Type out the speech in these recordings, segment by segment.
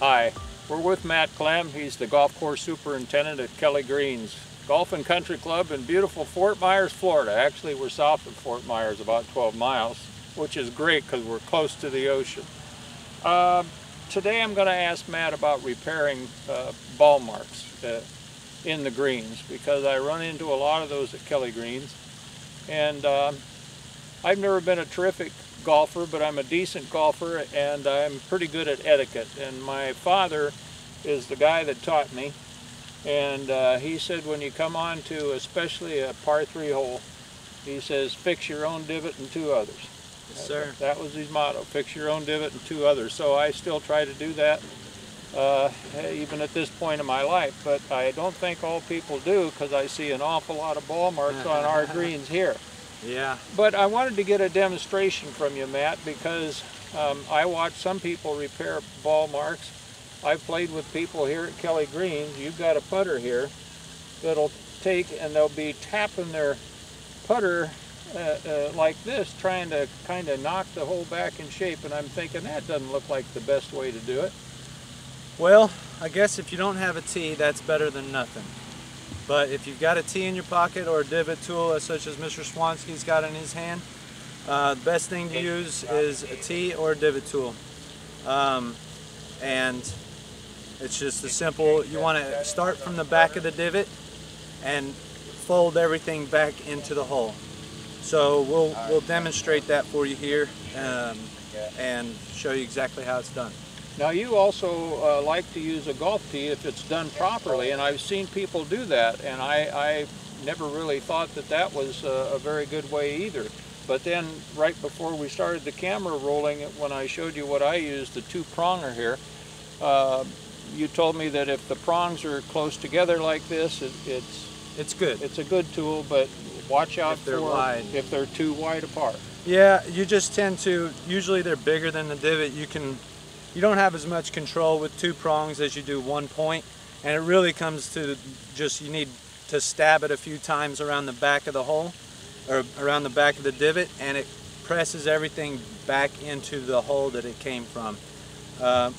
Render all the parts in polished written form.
Hi, we're with Matt Clem. He's the golf course superintendent at Kelly Greens Golf and Country Club in beautiful Fort Myers, Florida. Actually, we're south of Fort Myers, about 12 miles, which is great because we're close to the ocean. Today I'm going to ask Matt about repairing ball marks in the greens, because I run into a lot of those at Kelly Greens. And I've never been a terrific golfer, but I'm a decent golfer and I'm pretty good at etiquette. And my father is the guy that taught me. And he said when you come on to especially a par 3 hole, he says, fix your own divot and 2 others. Yes, sir. That was his motto, fix your own divot and 2 others. So I still try to do that even at this point in my life. But I don't think all people do, because I see an awful lot of ball marks on our greens here. Yeah. But I wanted to get a demonstration from you, Matt, because I watch some people repair ball marks. I've played with people here at Kelly Greens. You've got a putter here that'll take, and they'll be tapping their putter like this, trying to kind of knock the hole back in shape. And I'm thinking that doesn't look like the best way to do it. Well, I guess if you don't have a tee, that's better than nothing. But if you've got a tee in your pocket or a divot tool such as Mr. Swansky's got in his hand, the best thing to use is a tee or a divot tool. And it's just as simple. You want to start from the back of the divot and fold everything back into the hole. So we'll demonstrate that for you here and show you exactly how it's done. Now you also like to use a golf tee if it's done properly, and I've seen people do that, and I never really thought that that was a very good way either. But then right before we started the camera rolling, when I showed you what I used, the 2-pronger here, you told me that if the prongs are close together like this, it's good. It's a good tool, but watch out if they're wide. If they're too wide apart. Yeah, you just tend to, usually they're bigger than the divot. You don't have as much control with 2 prongs as you do 1 point, and it really comes to just, you need to stab it a few times around the back of the hole, or around the back of the divot, and it presses everything back into the hole that it came from,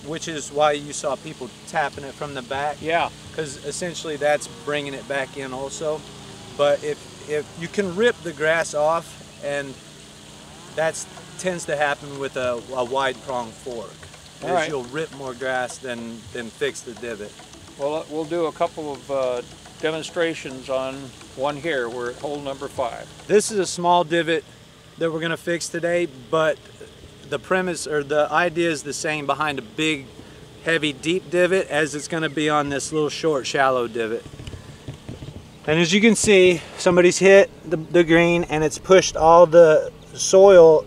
which is why you saw people tapping it from the back. Yeah, because essentially that's bringing it back in also. But if you can rip the grass off, and that tends to happen with a wide prong fork. All right. You'll rip more grass than fix the divot. Well, we'll do a couple of demonstrations on one here. We're at hole number 5. This is a small divot that we're going to fix today, but the premise or the idea is the same behind a big, heavy, deep divot as it's going to be on this little short, shallow divot. And as you can see, somebody's hit the green and it's pushed all the soil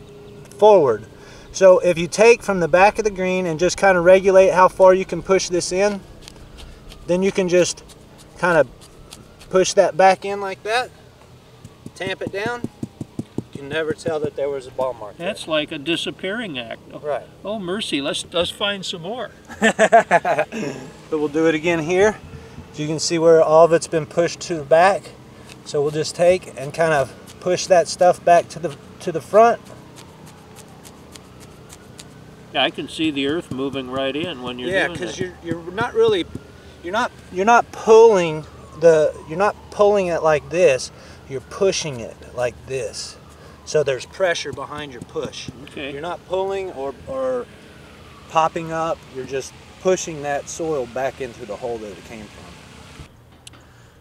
forward. So if you take from the back of the green and just kind of regulate how far you can push this in, then you can just kind of push that back in like that, tamp it down. You can never tell that there was a ball mark there. That's like a disappearing act. Right. Oh mercy, let's find some more. But we'll do it again here. So you can see where all of it's been pushed to the back. So we'll just take and kind of push that stuff back to the front. Yeah, I can see the earth moving right in when you're doing it. Yeah, because you're not pulling it like this. You're pushing it like this. So there's pressure behind your push. Okay. You're not pulling or popping up. You're just pushing that soil back into the hole that it came from.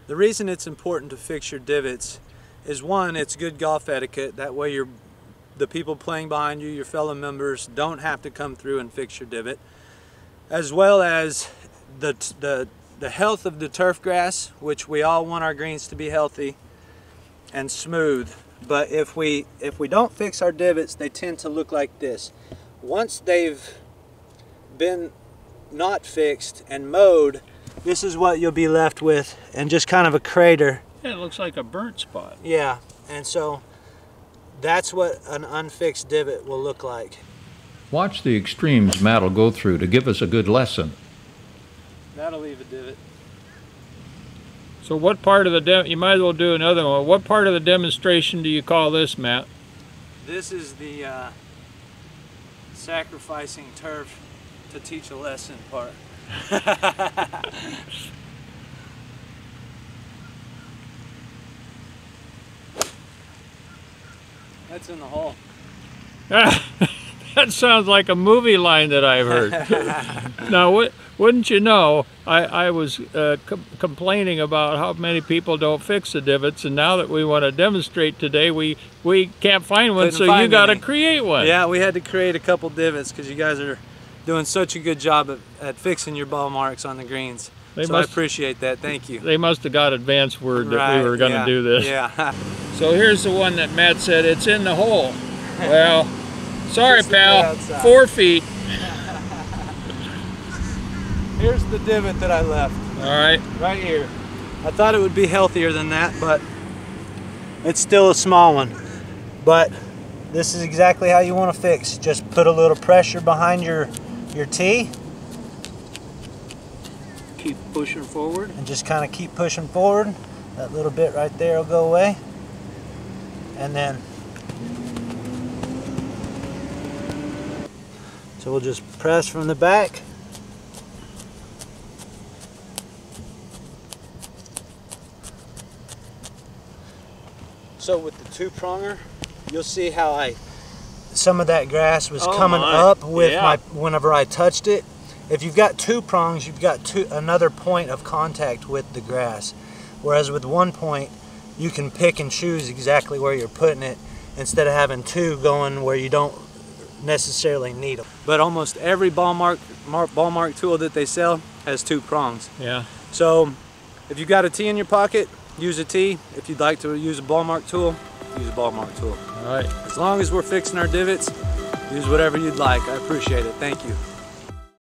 The reason it's important to fix your divots is, one, it's good golf etiquette. That way the people playing behind you, your fellow members, don't have to come through and fix your divot. As well as the health of the turf grass, which we all want our greens to be healthy and smooth. But if we don't fix our divots, they tend to look like this. Once they've been not fixed and mowed, this is what you'll be left with, and just kind of a crater. Yeah, it looks like a burnt spot. Yeah, and so that's what an unfixed divot will look like. Watch the extremes Matt will go through to give us a good lesson. That'll leave a divot. So what part of the you might as well do another one. What part of the demonstration do you call this, Matt? This is the sacrificing turf to teach a lesson part. That's in the hole. That sounds like a movie line that I've heard. Now, wouldn't you know, I was complaining about how many people don't fix the divots, and now that we want to demonstrate today, we can't find one, so you got to create one. Yeah, we had to create a couple divots because you guys are doing such a good job at fixing your ball marks on the greens. So I appreciate that. Thank you. They must have got advance word that we were going to do this. Yeah. So here's the one that Matt said, it's in the hole. Well, sorry, pal. 4 feet. Here's the divot that I left. All right. Right here. I thought it would be healthier than that, but it's still a small one. But this is exactly how you want to fix. Just put a little pressure behind your tee. Keep pushing forward. And just kind of keep pushing forward. That little bit right there will go away. And then, so we'll just press from the back. So with the 2-pronger, you'll see how some of that grass was coming up with whenever I touched it. If you've got 2 prongs, you've got another point of contact with the grass. Whereas with 1 point, you can pick and choose exactly where you're putting it instead of having 2 going where you don't necessarily need them. But almost every ball mark tool that they sell has 2 prongs. Yeah. So if you've got a tee in your pocket, use a tee. If you'd like to use a ball mark tool, use a ball mark tool. All right. As long as we're fixing our divots, use whatever you'd like. I appreciate it. Thank you.